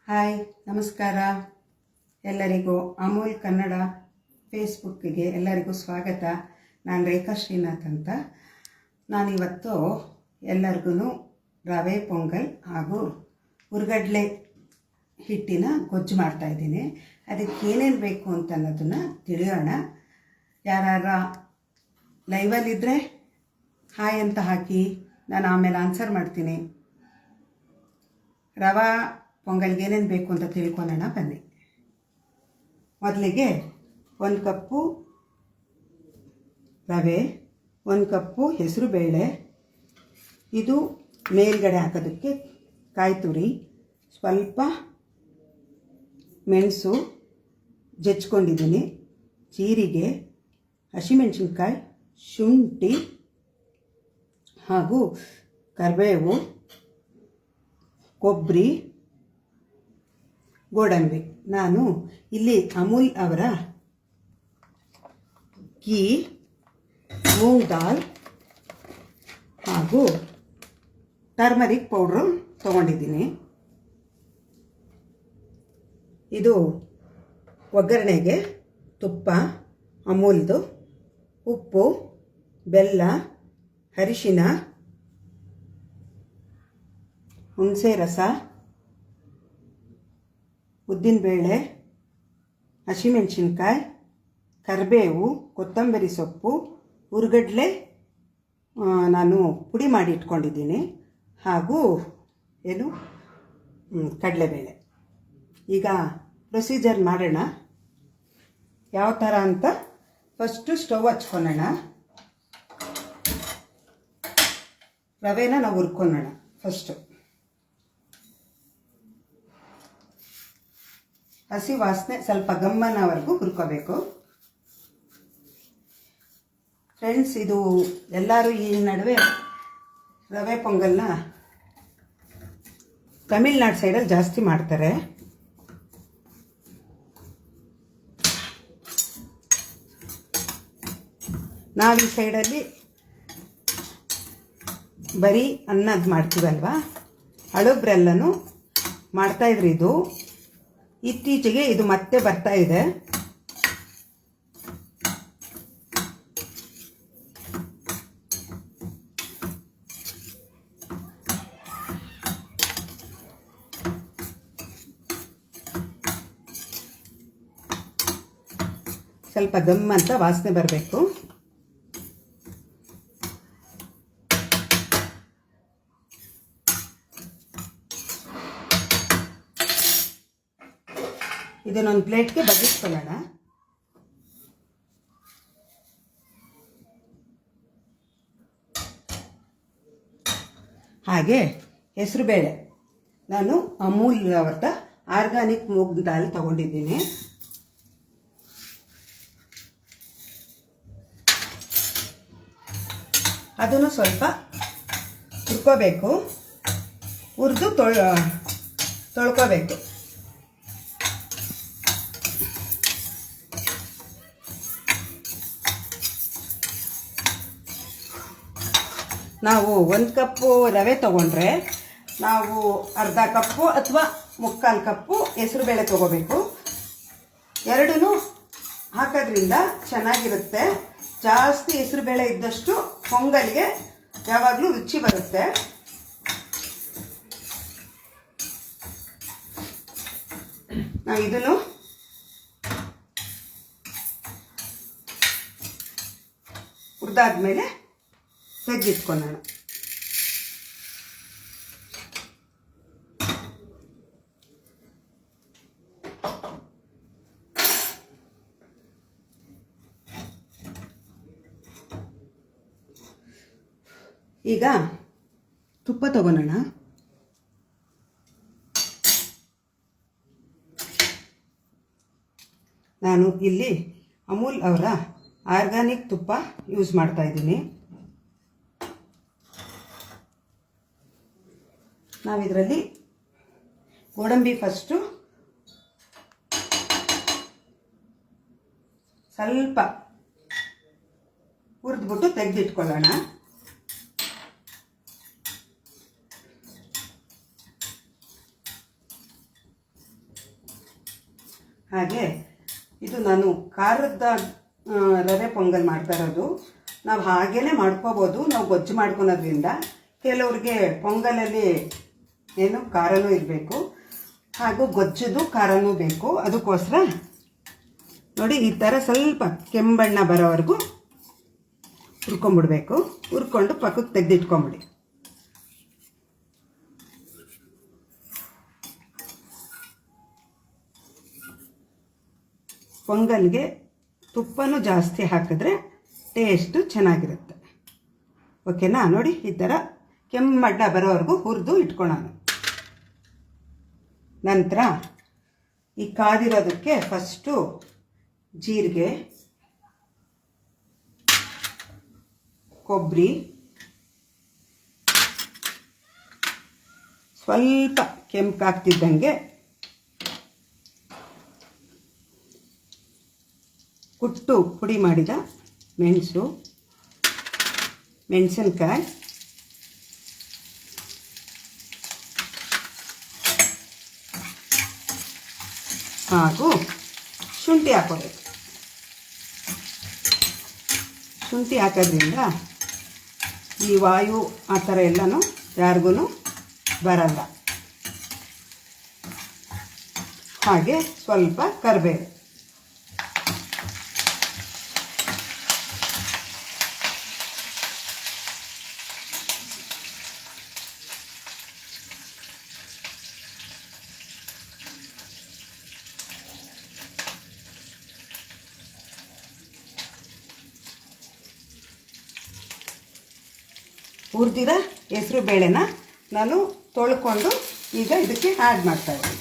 Hi, ನಮಸ್ಕಾರ ಎಲ್ಲರಿಗೂ. ಅಮೂಲ್ ಕನ್ನಡ ಫೇಸ್ಬುಕ್ಕಿಗೆ ಎಲ್ಲರಿಗೂ ಸ್ವಾಗತ. ನಾನು ರೇಖಾ ಶ್ರೀನಾಥ್ ಅಂತ. ನಾನಿವತ್ತು ಎಲ್ಲರಿಗೂ ರವೆ ಪೊಂಗಲ್ ಹಾಗೂ ಹುರ್ಗಡ್ಲೆ ಹಿಟ್ಟಿನ ಗೊಜ್ಜು ಮಾಡ್ತಾಯಿದ್ದೀನಿ. ಅದಕ್ಕೆ ಏನೇನು ಬೇಕು ಅಂತ ಅನ್ನೋದನ್ನು ತಿಳಿಯೋಣ. ಯಾರ ಲೈವಲ್ಲಿದ್ದರೆ ಹಾಯ್ ಅಂತ ಹಾಕಿ, ನಾನು ಆಮೇಲೆ ಆನ್ಸರ್ ಮಾಡ್ತೀನಿ. ರವಾ ಪೊಂಗಲ್ಗೆ ಏನೇನು ಬೇಕು ಅಂತ ತಿಳ್ಕೊಳ್ಳೋಣ ಬನ್ನಿ. ಮೊದಲಿಗೆ 1 ಕಪ್ಪು ರವೆ, 1 ಕಪ್ಪು ಹೆಸರು ಬೇಳೆ, ಇದು ಮೇಲ್ಗಡೆ ಹಾಕೋದಕ್ಕೆ ಕಾಯಿ ತುರಿ, ಸ್ವಲ್ಪ ಮೆಣಸು ಜಜ್ಕೊಂಡಿದ್ದೀನಿ, ಜೀರಿಗೆ, ಹಸಿಮೆಣಸಿನ್ಕಾಯಿ, ಶುಂಠಿ ಹಾಗೂ ಕರಿಬೇವು, ಕೊಬ್ಬರಿ, ಗೋಡಂಬಿ. ನಾನು ಇಲ್ಲಿ ಅಮೂಲ್ ಅವರ ಗೀ, ಮೂಂಗ್ ದಾಲ್ ಹಾಗೂ ಟರ್ಮರಿಕ್ ಪೌಡ್ರು ತೊಗೊಂಡಿದ್ದೀನಿ. ಇದು ಒಗ್ಗರಣೆಗೆ ತುಪ್ಪ, ಅಮೂಲ್ದು, ಉಪ್ಪು, ಬೆಲ್ಲ, ಅರಿಶಿನ, ಹುಣಸೆ ರಸ, ಉದ್ದಿನಬೇಳೆ, ಹಸಿಮೆಣಸಿನ್ಕಾಯಿ, ಕರಿಬೇವು, ಕೊತ್ತಂಬರಿ ಸೊಪ್ಪು, ಹುರ್ಗಡ್ಲೆ ನಾನು ಪುಡಿ ಮಾಡಿ ಇಟ್ಕೊಂಡಿದ್ದೀನಿ, ಹಾಗೂ ಕಡಲೆಬೇಳೆ. ಈಗ ಪ್ರೊಸೀಜರ್ ಮಾಡೋಣ ಯಾವ ಥರ ಅಂತ. ಫಸ್ಟು ಸ್ಟವ್ ಹಚ್ಕೊಳ್ಳೋಣ. ರವೆನ ನಾವು ಹುರ್ಕೊಳ್ಳೋಣ. ಫಸ್ಟು ಹಸಿ ವಾಸನೆ ಸ್ವಲ್ಪ ಗಮ್ಮನವರೆಗೂ ಹುರ್ಕೋಬೇಕು. ಫ್ರೆಂಡ್ಸ್, ಇದು ಎಲ್ಲರೂ ಈ ನಡುವೆ ರವೆ ಪೊಂಗಲ್ನ ತಮಿಳ್ನಾಡು ಸೈಡಲ್ಲಿ ಜಾಸ್ತಿ ಮಾಡ್ತಾರೆ. ನಾವು ಈ ಸೈಡಲ್ಲಿ ಬರೀ ಅನ್ನದ್ದು ಮಾಡ್ತೀವಲ್ವ, ಹಳಬ್ರೆಲ್ಲನೂ ಮಾಡ್ತಾಯಿದ್ರು. ಇದು ಇತ್ತೀಚೆಗೆ ಇದು ಮತ್ತೆ ಬರ್ತಾ ಇದೆ. ಸ್ವಲ್ಪ ಗಮ್ ಅಂತ ವಾಸನೆ ಬರಬೇಕು. ಇದನ್ನೊಂದು ಪ್ಲೇಟ್ಗೆ ಬಗ್ಗಿಸ್ಕೊಳ್ಳೋಣ. ಹಾಗೆ ಹೆಸರುಬೇಳೆ, ನಾನು ಅಮೂಲ್ ಅವರ ಆರ್ಗಾನಿಕ್ ಮೂಗ್ ದಾಲ್ ತಗೊಂಡಿದ್ದೀನಿ. ಅದನ್ನು ಸ್ವಲ್ಪ ಹುರ್ಕೋಬೇಕು, ಹುರಿದು ತೊಳ್ಕೋಬೇಕು. ನಾವು 1 ಕಪ್ಪು ರವೆ ತೊಗೊಂಡ್ರೆ ನಾವು ಅರ್ಧ ಕಪ್ಪು ಅಥವಾ 3/4 ಕಪ್ಪು ಹೆಸರುಬೇಳೆ ತೊಗೋಬೇಕು. ಎರಡೂ ಹಾಕೋದ್ರಿಂದ ಚೆನ್ನಾಗಿರುತ್ತೆ. ಜಾಸ್ತಿ ಹೆಸರುಬೇಳೆ ಇದ್ದಷ್ಟು ಪೊಂಗಲ್ಗೆ ಯಾವಾಗಲೂ ರುಚಿ ಬರುತ್ತೆ. ನಾವು ಇದನ್ನು ಹುರಿದಾದ್ಮೇಲೆ ತೆಗೆದಿಟ್ಕೊಳ್ಳೋಣ. ಈಗ ತುಪ್ಪ ತಗೊಳ್ಳೋಣ. ನಾನು ಇಲ್ಲಿ ಅಮೂಲ್ ಅವರ ಆರ್ಗಾನಿಕ್ ತುಪ್ಪ ಯೂಸ್ ಮಾಡ್ತಾ ಇದ್ದೀನಿ. ನಾವಿದರಲ್ಲಿ ಗೋಡಂಬಿ ಫಸ್ಟು ಸ್ವಲ್ಪ ಹುರಿದ್ಬಿಟ್ಟು ತೆಗೆದಿಟ್ಕೊಳ್ಳೋಣ. ಹಾಗೆ ಇದು ನಾನು ಖಾರದ ರವೆ ಪೊಂಗಲ್ ಮಾಡ್ತಾ ಇರೋದು. ನಾವು ಹಾಗೇ ಮಾಡ್ಕೋಬೋದು, ನಾವು ಗೊಜ್ಜು ಮಾಡ್ಕೊಳೋದ್ರಿಂದ. ಕೆಲವ್ರಿಗೆ ಪೊಂಗಲಲ್ಲಿ ಏನು ಖಾರನೂ ಇರಬೇಕು, ಹಾಗೂ ಗೊಜ್ಜದು ಖಾರನೂ ಬೇಕು. ಅದಕ್ಕೋಸ್ಕರ ನೋಡಿ ಈ ಥರ ಸ್ವಲ್ಪ ಕೆಂಬಣ್ಣ ಬರೋವರೆಗೂ ಹುರ್ಕೊಂಬಿಡ್ಬೇಕು. ಹುರ್ಕೊಂಡು ಪಕ್ಕಕ್ಕೆ ತೆಗೆದಿಟ್ಕೊಂಬಿಡಿ. ಪೊಂಗಲ್ಗೆ ತುಪ್ಪನೂ ಜಾಸ್ತಿ ಹಾಕಿದ್ರೆ ಟೇಸ್ಟು ಚೆನ್ನಾಗಿರುತ್ತೆ. ಓಕೆನಾ? ನೋಡಿ ಈ ಥರ ಕೆಂಬಣ್ಣ ಬರೋವರೆಗೂ ಹುರಿದು ಇಟ್ಕೊಳ್ಳೋಣ. ನಂತರ ಈ ಕಾದಿರೋದಕ್ಕೆ ಫಸ್ಟು ಜೀರಿಗೆ, ಕೊಬ್ಬರಿ, ಸ್ವಲ್ಪ ಕೆಂಪಾಗ್ತಿದ್ದಂಗೆ ಕುಟ್ಟು ಪುಡಿ ಮಾಡಿದ ಮೆಣಸು, ಮೆಣಸಿನ್ಕಾಯಿ, ಹಾಗೂ ಶುಂಠಿ ಹಾಕೋಬೇಕು. ಶುಂಠಿ ಹಾಕೋದ್ರಿಂದ ಈ ವಾಯು ಆ ಥರ ಎಲ್ಲನೂ ಯಾರಿಗೂ ಬರಲ್ಲ. ಹಾಗೆ ಸ್ವಲ್ಪ ಕರಿಬೇವು. ಹುರಿದಿರೋ ಹೆಸರು ಬೇಳೆನ ನಾನು ತೊಳ್ಕೊಂಡು ಈಗ ಇದಕ್ಕೆ ಆ್ಯಡ್ ಮಾಡ್ತಾಯಿದ್ದೀನಿ.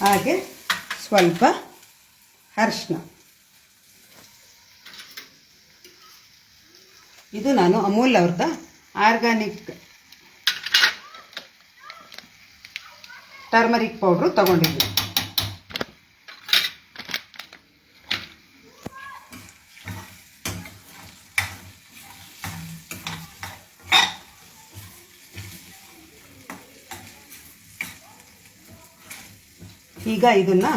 ಹಾಗೆ ಸ್ವಲ್ಪ ಅರಿಶಿನ. ಇದು ನಾನು ಅಮೂಲ್ ಅವ್ರದ್ದು ಆರ್ಗ್ಯಾನಿಕ್ ಟರ್ಮರಿಕ್ ಪೌಡ್ರು ತಗೊಂಡಿದ್ದೀನಿ. ಈಗ ಇದನ್ನ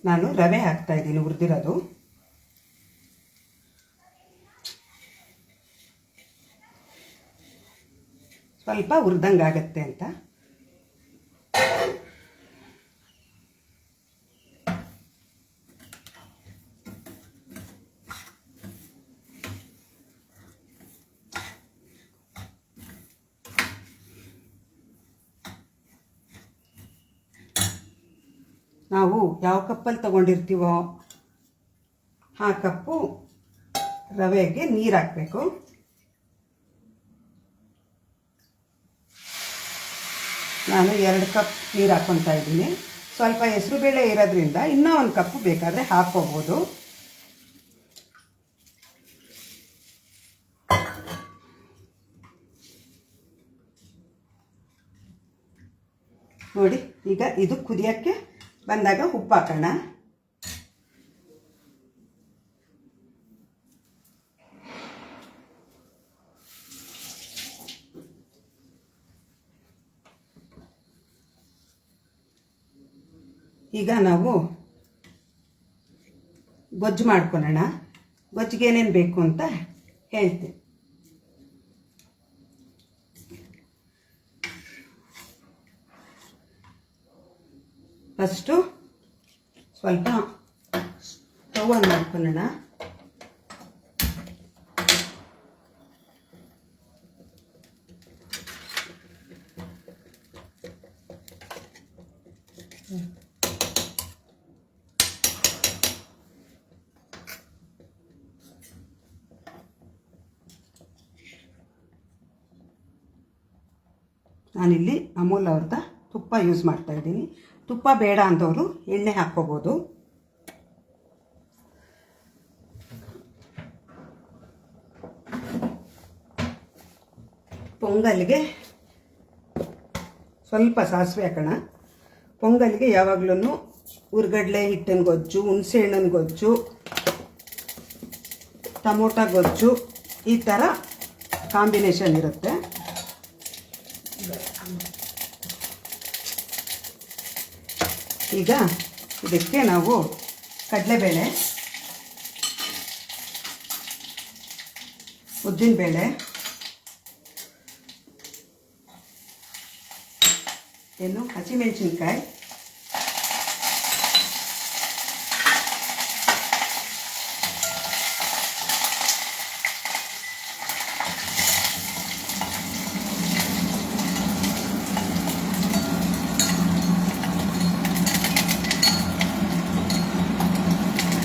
ನಾನು ರವೆ ಹಾಕ್ತಾ ಇದ್ದೀನಿ, ಹುರಿದಿರೋದು. ಸ್ವಲ್ಪ ಹುರಿದಂಗಾಗತ್ತೆ ಅಂತ. ನಾವು ಯಾವ ಕಪ್ಪಲ್ಲಿ ತಗೊಂಡಿರ್ತೀವೋ ಆ ಕಪ್ಪು ರವೆಗೆ ನೀರು ಹಾಕಬೇಕು. ನಾನು 2 ಕಪ್ ನೀರು ಹಾಕ್ಕೊತಾ ಇದ್ದೀನಿ. ಸ್ವಲ್ಪ ಹೆಸರುಬೇಳೆ ಇರೋದ್ರಿಂದ ಇನ್ನೂ 1 ಕಪ್ಪು ಬೇಕಾದರೆ ಹಾಕ್ಕೋಬೋದು. ನೋಡಿ ಈಗ ಇದು ಕುದಿಯೋಕ್ಕೆ ಬಂದಾಗ ಉಪ್ಪು ಹಾಕೋಣ. ಈಗ ನಾವು ಗೊಜ್ಜು ಮಾಡ್ಕೊಳ್ಳೋಣ. ಗೊಜ್ಜಿಗೆ ಏನೇನು ಬೇಕು ಅಂತ ಹೇಳ್ತೀನಿ. ಫಸ್ಟು ಸ್ವಲ್ಪ ಸ್ಟವ್ ಆನ್ ಮಾಡ್ಕೊಳ್ಳೋಣ. ನಾನಿಲ್ಲಿ ಅಮೂಲ್ ಅವ್ರದ್ದು ತುಪ್ಪ ಯೂಸ್ ಮಾಡ್ತಾ ಇದ್ದೀನಿ. ತುಪ್ಪ ಬೇಡ ಅಂದವರು ಎಣ್ಣೆ ಹಾಕ್ಕೋಬೋದು. ಪೊಂಗಲ್ಗೆ ಸ್ವಲ್ಪ ಸಾಸಿವೆ ಹಾಕೋಣ. ಪೊಂಗಲ್ಗೆ ಯಾವಾಗಲೂ ಹುರ್ಗಡ್ಲೆ ಹಿಟ್ಟಿನ ಗೊಜ್ಜು, ಹುಣಸೆ ಹಣ್ಣಿನ ಗೊಜ್ಜು, ಟೊಮೊಟೊ ಗೊಜ್ಜು ಈ ಥರ ಕಾಂಬಿನೇಷನ್ ಇರುತ್ತೆ. ಈಗ ಇದಕ್ಕೆ ನಾವು ಕಡಲೆಬೇಳೆ, ಉದ್ದಿನಬೇಳೆ, ಹಸಿಮೆಣಸಿನ್ಕಾಯಿ,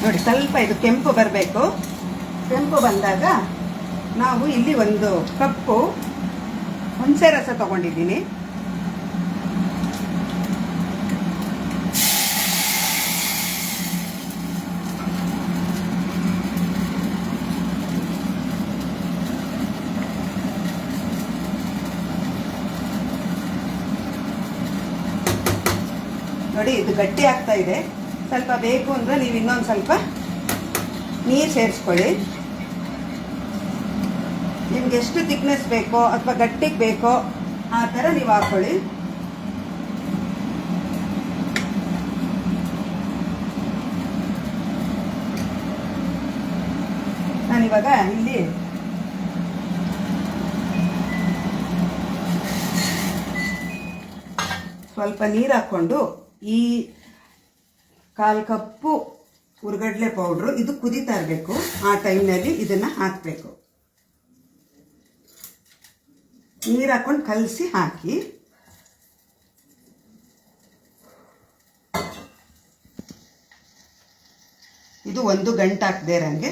ನೋಡಿ ಸ್ವಲ್ಪ ಇದು ಕೆಂಪು ಬರಬೇಕು. ಕೆಂಪು ಬಂದಾಗ ನಾವು ಇಲ್ಲಿ 1 ಕಪ್ಪು ಹುಣಸೆ ರಸ ತಗೊಂಡಿದ್ದೀನಿ. ನೋಡಿ ಇದು ಗಟ್ಟಿ ಆಗ್ತಾ ಇದೆ. ಸ್ವಲ್ಪ ಬೇಕು ಅಂದರೆ ನೀವು ಇನ್ನೊಂದು ಸ್ವಲ್ಪ ನೀರು ಸೇರಿಸ್ಕೊಳ್ಳಿ. ನಿಮ್ಗೆ ಎಷ್ಟು ಥಿಕ್ನೆಸ್ ಬೇಕೋ ಅಥವಾ ಗಟ್ಟಿಗೆ ಬೇಕೋ ಆ ಥರ ನೀವು ಹಾಕ್ಕೊಳ್ಳಿ. ನಾನಿವಾಗ ಇಲ್ಲಿ ಸ್ವಲ್ಪ ನೀರು ಹಾಕ್ಕೊಂಡು ಈ 1/4 ಕಪ್ಪು ಹುರ್ಗಡ್ಲೆ ಪೌಡ್ರು ಇದು ಕುದೀತಾ ಇರಬೇಕು. ಆ ಟೈಮ್ನಲ್ಲಿ ಇದನ್ನು ಹಾಕಬೇಕು. ನೀರು ಹಾಕ್ಕೊಂಡು ಕಲಸಿ ಹಾಕಿ ಇದು 1 ಗಂಟೆ ಹಾಕದೇ ಇರೋಂಗೆ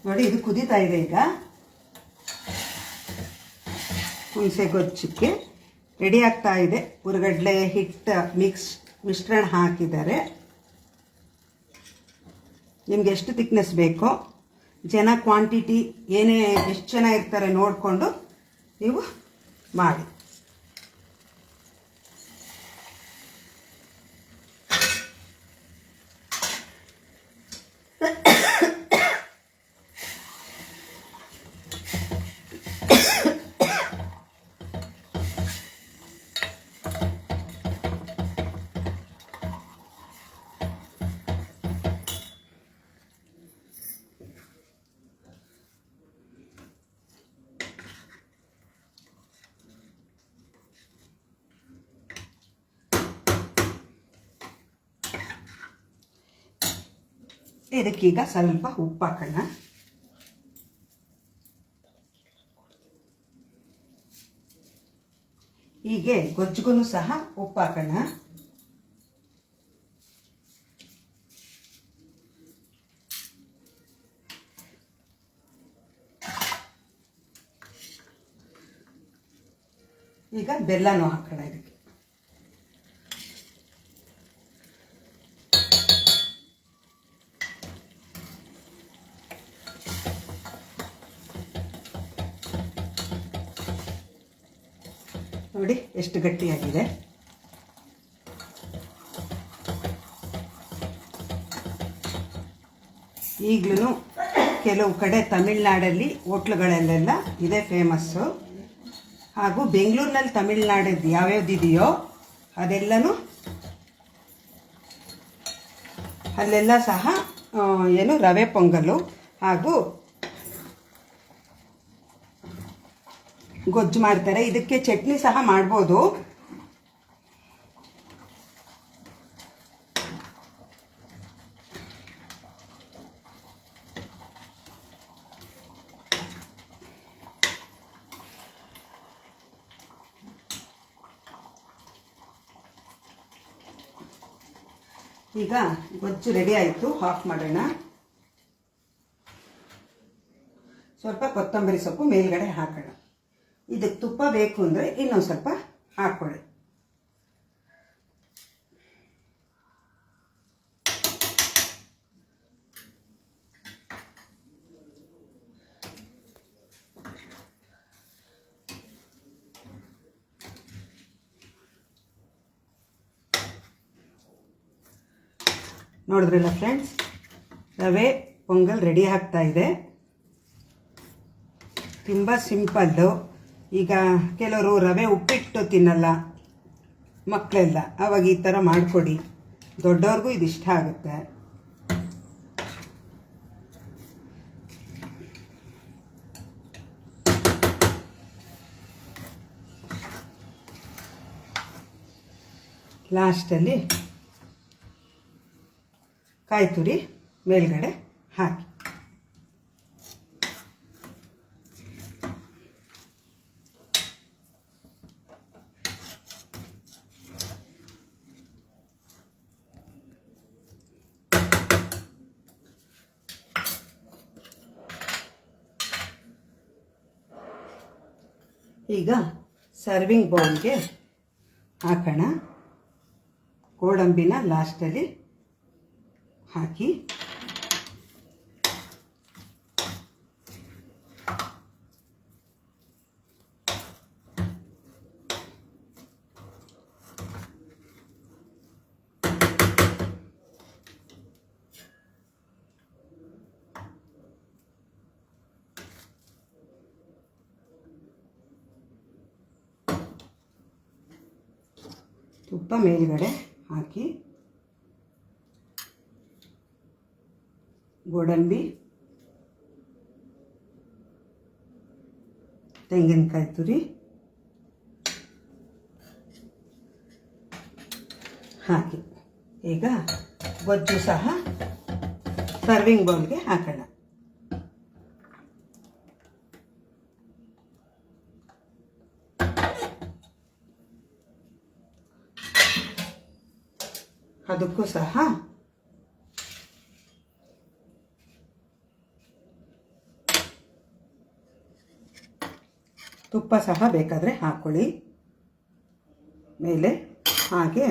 ನೋಡಿ ಇದು ಕುದೀತಾ ಇದೆ. ಈಗ ಹುಣಸೆ ಗೊಜ್ಜಿಗೆ ರೆಡಿ ಆಗ್ತಾ ಇದೆ. ಹುರ್ಗಡ್ಲೆ ಹಿಟ್ಟು ಮಿಶ್ರಣ ಹಾಕಿದ್ದಾರೆ. ನಿಮ್ಗೆ ಎಷ್ಟು ಥಿಕ್ನೆಸ್ ಬೇಕೋ, ಜನ ಕ್ವಾಂಟಿಟಿ ಎಷ್ಟು ಜನ ಇರ್ತಾರೆ ನೋಡಿಕೊಂಡು ನೀವು ಮಾಡಿ. ಇದಕ್ಕೀಗ ಸ್ವಲ್ಪ ಉಪ್ಪು ಹಾಕೋಣ. ಹೀಗೆ ಗೊಜ್ಜಿಗೂ ಸಹ ಉಪ್ಪು ಹಾಕೋಣ. ಈಗ ಬೆಲ್ಲನೂ ಹಾಕೋಣ ಇದಕ್ಕೆ. ನೋಡಿ ಎಷ್ಟು ಗಟ್ಟಿಯಾಗಿದೆ. ಈಗಲೂ ಕೆಲವು ಕಡೆ ತಮಿಳ್ನಾಡಲ್ಲಿ ಹೋಟ್ಲುಗಳಲ್ಲೆಲ್ಲ ಇದೇ ಫೇಮಸ್ಸು. ಹಾಗೂ ಬೆಂಗಳೂರಿನಲ್ಲಿ ತಮಿಳ್ನಾಡದ್ದು ಯಾವ್ಯಾವ್ದಿದೆಯೋ ಅದೆಲ್ಲನೂ ಅಲ್ಲೆಲ್ಲ ಸಹ ರವೆ ಪೊಂಗಲ್ಲು ಹಾಗೂ ಗೊಜ್ಜು ಮಾಡ್ತಾರೆ. ಇದಕ್ಕೆ ಚಟ್ನಿ ಸಹ ಮಾಡ್ಬೋದು. ಈಗ ಗೊಜ್ಜು ರೆಡಿ ಆಯಿತು. ಆಫ್ ಮಾಡೋಣ. ಸ್ವಲ್ಪ ಕೊತ್ತಂಬರಿ ಸೊಪ್ಪು ಮೇಲ್ಗಡೆ ಹಾಕೋಣ. ಇದಕ್ಕೆ ತುಪ್ಪ ಬೇಕು ಅಂದರೆ ಇನ್ನೊಂದು ಸ್ವಲ್ಪ ಹಾಕ್ಕೊಳ್ಳಿ. ನೋಡಿದ್ರಲ್ಲ ಫ್ರೆಂಡ್ಸ್, ರವೆ ಪೊಂಗಲ್ ರೆಡಿ ಆಗ್ತಾ ಇದೆ. ತುಂಬ ಸಿಂಪಲ್ಲು. ಈಗ ಕೆಲವರು ರವೆ ಉಪ್ಪಿಟ್ಟು ತಿನ್ನಲ್ಲ ಮಕ್ಕಳೆಲ್ಲ, ಆವಾಗ ಈ ಥರ ಮಾಡಿಕೊಡಿ, ದೊಡ್ಡವ್ರಿಗೂ ಇದು ಇಷ್ಟ ಆಗುತ್ತೆ. ಲಾಸ್ಟಲ್ಲಿ ಕಾಯಿ ತುರಿ ಮೇಲ್ಗಡೆ ಹಾಕಿ. ಈಗ ಸರ್ವಿಂಗ್ ಬೌಲ್ಗೆ ಹಾಕೋಣ. ಗೋಡಂಬಿನ ಲಾಸ್ಟಲ್ಲಿ ಹಾಕಿ ತುಪ್ಪ ಮೇಲ್ಗಡೆ ಹಾಕಿ ಗೋಡಂಬಿ, ತೆಂಗಿನಕಾಯಿ ತುರಿ ಹಾಕಿ ಈಗ ಗೊಜ್ಜು ಸಹ ಸರ್ವಿಂಗ್ ಬೌಲ್ಗೆ ಹಾಕೋಣ. ಅದಕ್ಕೂ ಸಹ ತುಪ್ಪ ಸಹ ಬೇಕಾದರೆ ಹಾಕ್ಕೊಳ್ಳಿ ಮೇಲೆ. ಹಾಗೆ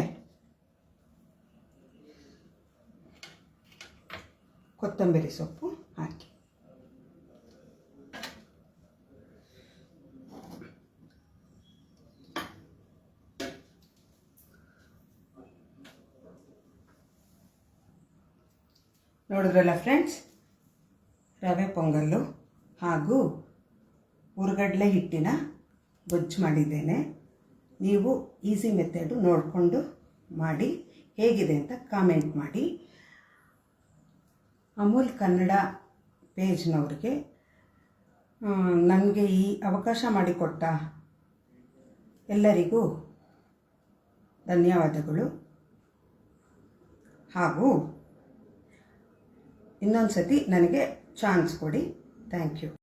ಕೊತ್ತಂಬರಿ ಸೊಪ್ಪು ಹಾಕಿ. ನೋಡಿದ್ರಲ್ಲ ಫ್ರೆಂಡ್ಸ್, ರವೆ ಪೊಂಗಲ್ಲು ಹಾಗೂ ಹುರ್ಗಡ್ಲೆ ಹಿಟ್ಟಿನ ಗೊಜ್ಜು ಮಾಡಿದ್ದೇನೆ. ನೀವು ಈಸಿ ಮೆಥಡು ನೋಡಿಕೊಂಡು ಮಾಡಿ ಹೇಗಿದೆ ಅಂತ ಕಾಮೆಂಟ್ ಮಾಡಿ. ಅಮೂಲ್ ಕನ್ನಡ ಪೇಜ್ನವ್ರಿಗೆ ನನಗೆ ಈ ಅವಕಾಶ ಮಾಡಿಕೊಟ್ಟ ಎಲ್ಲರಿಗೂ ಧನ್ಯವಾದಗಳು. ಹಾಗೂ ಇನ್ನೊಂದು ಸತಿ ನನಗೆ ಚಾನ್ಸ್ ಕೊಡಿ. Thank you.